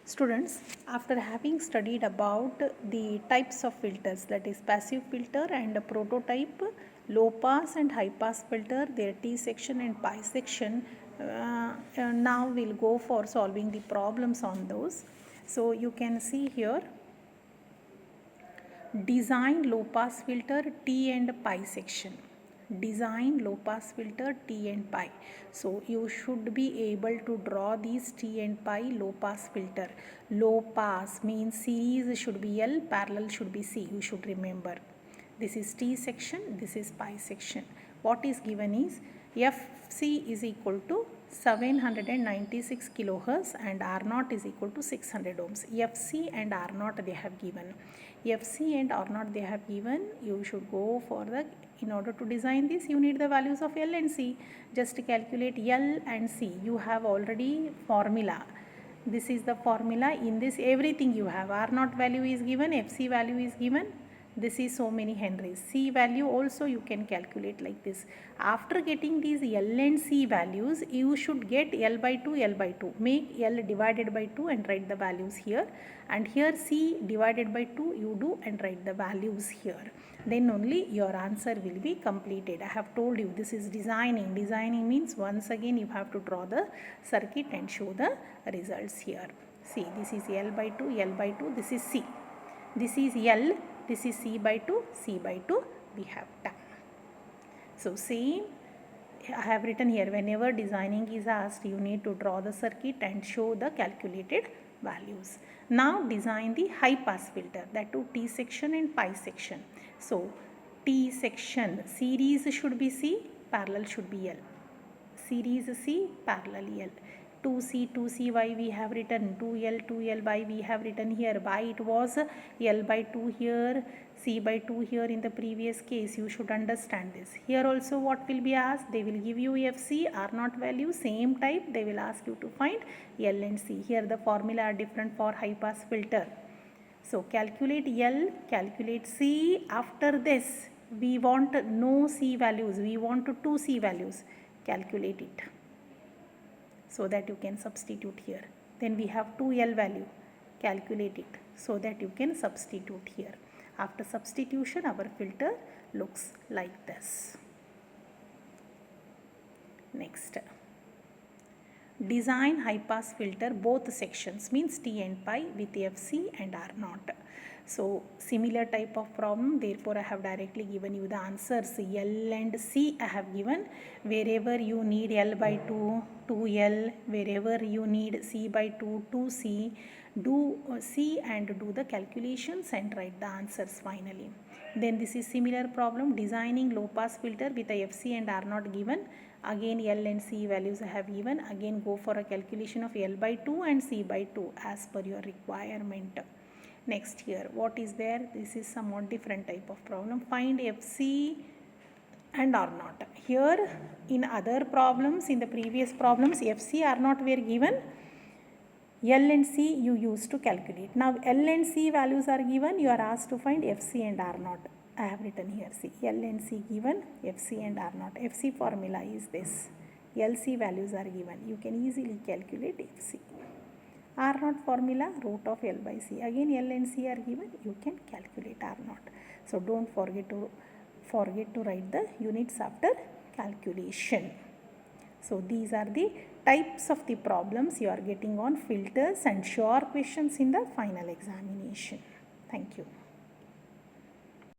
Students, after having studied about the types of filters, that is passive filter and prototype, low pass and high pass filter, their T section and pi section, now we'll go for solving the problems on those. So you can see here, design low pass filter T and pi section. Design low pass filter T and pi. So you should be able to draw these T and pi low pass filter. Low pass means series should be L, parallel should be C. You should remember. This is T section, this is pi section. What is given is FC is equal to 796 kilohertz and R0 is equal to 600 ohms. FC and R0 they have given. FC and R0 they have given. You should go for the, in order to design this, you need the values of L and C. Just calculate L and C. You have already formula. This is the formula. In this everything you have. R0 value is given, FC value is given. This is so many henries. C value also you can calculate like this. After getting these L and C values, you should get L by 2, L by 2. Make L divided by 2 and write the values here. And here C divided by 2 you do and write the values here. Then only your answer will be completed. I have told you this is designing. Designing means once again you have to draw the circuit and show the results here. See, this is L by 2, L by 2, this is C. This is L, this is C by 2, C by 2 we have done. So same I have written here, whenever designing is asked, you need to draw the circuit and show the calculated values. Now design the high pass filter, that too T section and pi section. So T section, series should be C, parallel should be L. Series C, parallel L. 2C, 2C, why we have written 2L, 2L, why we have written here, why it was L by 2 here, C by 2 here in the previous case. You should understand this. Here also what will be asked, they will give you FC, R0 value, same type, they will ask you to find L and C. Here the formula are different for high pass filter. So calculate L, calculate C. After this, we want no C values, we want 2 C values. Calculate it, so that you can substitute here. Then we have 2L value, calculate it, so that you can substitute here. After substitution, our filter looks like this. Next, design high pass filter both sections, means T and pi with FC and R0. So similar type of problem, therefore I have directly given you the answers. L and C I have given. Wherever you need L by 2, 2L, wherever you need C by 2, 2C, do C and do the calculations and write the answers finally. Then this is similar problem, designing low pass filter with a FC and R0 given. Again L and C values I have given. Again go for a calculation of L by 2 and C by 2 as per your requirement. Next here, what is there? This is somewhat different type of problem. Find FC and R0. Here in other problems, in the previous problems, FC, R0 were given. L and C you used to calculate. Now L and C values are given. You are asked to find FC and R0. I have written here. See, L and C given, FC and R0. FC formula is this. LC values are given. You can easily calculate FC. R0 formula, root of L by C. Again L and C are given, you can calculate R0. So don't forget to write the units after calculation. So these are the types of the problems you are getting on filters and sure questions in the final examination. Thank you.